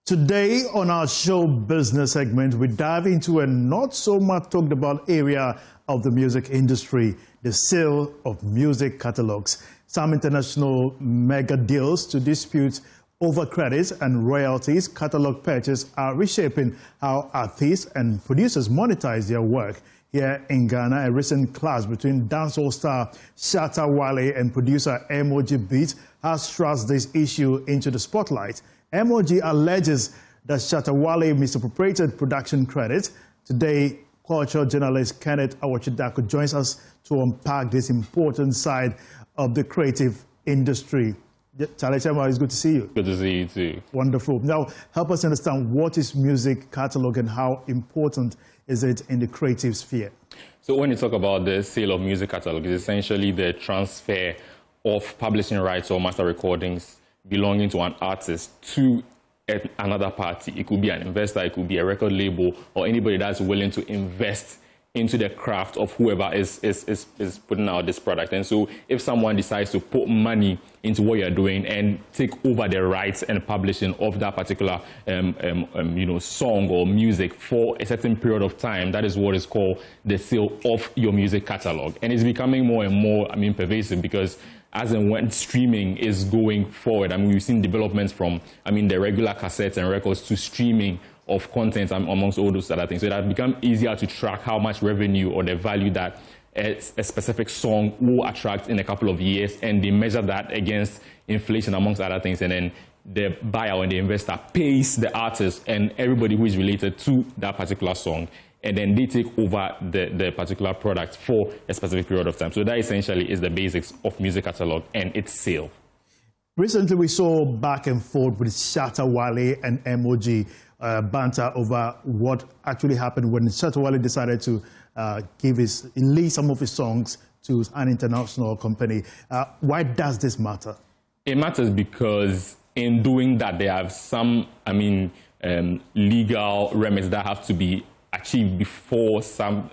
Today on our show business segment, we dive into a not so much talked about area of the music industry, the sale of music catalogues. Some international mega deals to dispute over credits and royalties, catalog purchase are reshaping how artists and producers monetize their work. Here in Ghana, a recent clash between dancehall star Shatta Wale and producer MOG Beatz has thrust this issue into the spotlight. MOG alleges that Shatta Wale misappropriated production credit. Today, cultural journalist Kenneth Awotwe Darko joins us to unpack this important side of the creative industry. Charlie Chema, it's good to see you. Good to see you too. Wonderful. Now, help us understand what is music catalog and how important is it in the creative sphere? So when you talk about the sale of music catalog, it's essentially the transfer of publishing rights or master recordings belonging to an artist to another party. It could be an investor, it could be a record label, or anybody that's willing to invest into the craft of whoever is putting out this product. And so if someone decides to put money into what you're doing and take over the rights and publishing of that particular song or music for a certain period of time, that is what is called the sale of your music catalog. And it's becoming more and more, pervasive, because as and when streaming is going forward, we've seen developments from, the regular cassettes and records to streaming of content amongst all those other things. So it has become easier to track how much revenue or the value that a specific song will attract in a couple of years, and they measure that against inflation amongst other things, and then the buyer and the investor pays the artist and everybody who is related to that particular song, and then they take over the particular product for a specific period of time. So that essentially is the basics of music catalog and its sale. Recently, we saw back and forth with Shatta Wale and MOG banter over what actually happened when Shatta Wale decided to release some of his songs to an international company. Why does this matter? It matters because in doing that, there are some, legal remedies that have to be achieved before some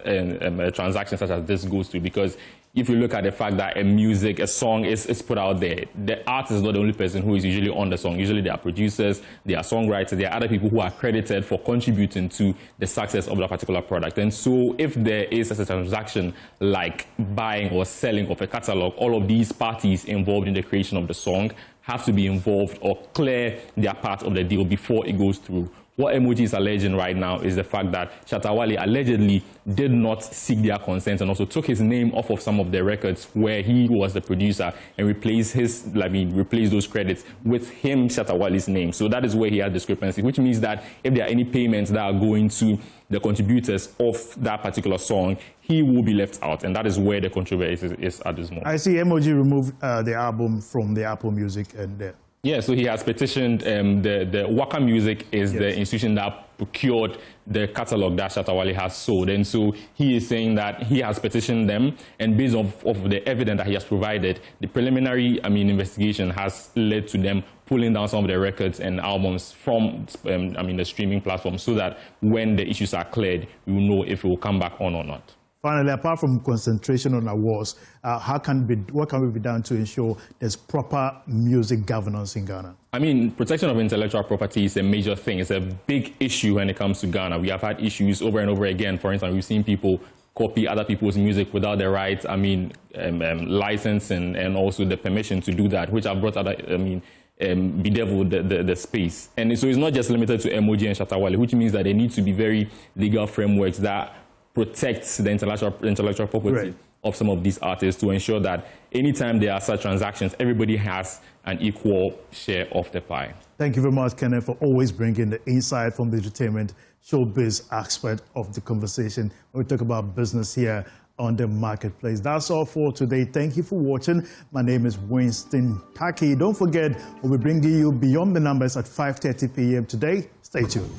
transaction such as this goes through. Because if you look at the fact that a song is put out there, the artist is not the only person who is usually on the song. Usually there are producers, there are songwriters, there are other people who are credited for contributing to the success of that particular product. And so if there is a transaction like buying or selling of a catalog, all of these parties involved in the creation of the song have to be involved or clear their part of the deal before it goes through. What MOG is alleging right now is the fact that Shatta Wale allegedly did not seek their consent and also took his name off of some of the records where he was the producer and replaced those credits with him, Shatta Wale's name. So that is where he had discrepancy, which means that if there are any payments that are going to the contributors of that particular song, he will be left out, and that is where the controversy is at this moment. I see MOG removed the album from the Apple Music and yeah, so he has petitioned the Waka Music is the institution that procured the catalog that Shatta Wale has sold. And so he is saying that he has petitioned them, and based on the evidence that he has provided, the preliminary investigation has led to them pulling down some of the records and albums from the streaming platform, so that when the issues are cleared, we will know if it will come back on or not. Finally, apart from concentration on awards, what can be done to ensure there's proper music governance in Ghana? Protection of intellectual property is a major thing. It's a big issue when it comes to Ghana. We have had issues over and over again. For instance, we've seen people copy other people's music without the right, license and also the permission to do that, which have brought other, bedeviled the space. And so it's not just limited to MOG and Shatta Wale, which means that there needs to be very legal frameworks that protects the intellectual property of some of these artists, to ensure that anytime there are such transactions, everybody has an equal share of the pie. Thank you very much, Kenneth, for always bringing the insight from the entertainment showbiz aspect of the conversation when we talk about business here on the marketplace. That's all for today. Thank you for watching. My name is Winston Taki. Don't forget, we'll be bringing you Beyond the Numbers at 5:30 p.m. today. Stay tuned.